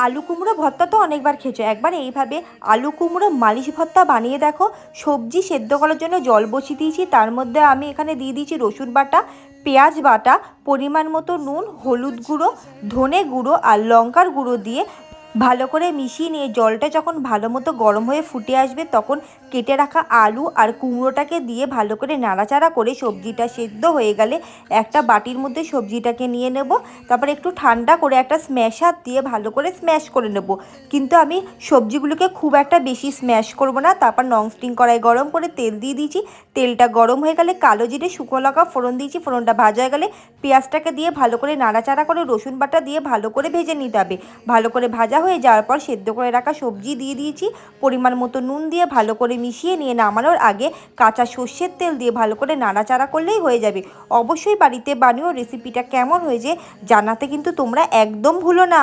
আলু কুমড়ো ভর্তা তো অনেকবার খেয়েছো, একবার এইভাবে আলু কুমড়ো মালিশ ভর্তা বানিয়ে দেখো। সবজি সেদ্ধ করার জন্য জল বসিয়ে দিয়েছি, তার মধ্যে আমি এখানে দিয়ে দিয়েছি রসুন বাটা, পেঁয়াজ বাটা, পরিমাণ মতো নুন, হলুদ গুঁড়ো, ধনে গুঁড়ো আর লঙ্কার গুঁড়ো দিয়ে ভালো করে মিশিয়ে নিয়ে জলটা যখন ভালো মতো গরম হয়ে ফুটে আসবে তখন কেটে রাখা আলু আর কুমড়োটাকে দিয়ে ভালো করে নাড়াচাড়া করে সবজিটা সেদ্ধ হয়ে গেলে একটা বাটির মধ্যে সবজিটাকে নিয়ে নেব। তারপর একটু ঠান্ডা করে একটা স্ম্যাশার দিয়ে ভালো করে স্ম্যাশ করে নেব। কিন্তু আমি সবজিগুলোকে খুব একটা বেশি স্ম্যাশ করব না। তারপর ননস্টিক কড়াই গরম করে তেল দিয়ে দিয়েছি। তেলটা গরম হয়ে গেলে কালো জিরে শুকনো লঙ্কা ফোড়ন দিয়েছি। ফোড়নটা ভাজা হয়ে গেলে পেঁয়াজটাকে দিয়ে ভালো করে নাড়াচাড়া করে রসুন বাটা দিয়ে ভালো করে ভেজে নিতে হবে। ভালো করে ভাজা হয়ে যাওয়ার পর সেদ্ধ করে রাখা সবজি দিয়ে দিয়েছি। পরিমাণ মতো নুন দিয়ে ভালো করে মিশিয়ে নিয়ে নামানোর আগে কাঁচা সর্ষের তেল দিয়ে ভালো করে নাড়াচাড়া করলেই হয়ে যাবে। অবশ্যই বাড়িতে বানিও। রেসিপিটা কেমন হয়েছে জানাতে কিন্তু তোমরা একদম ভুলো না।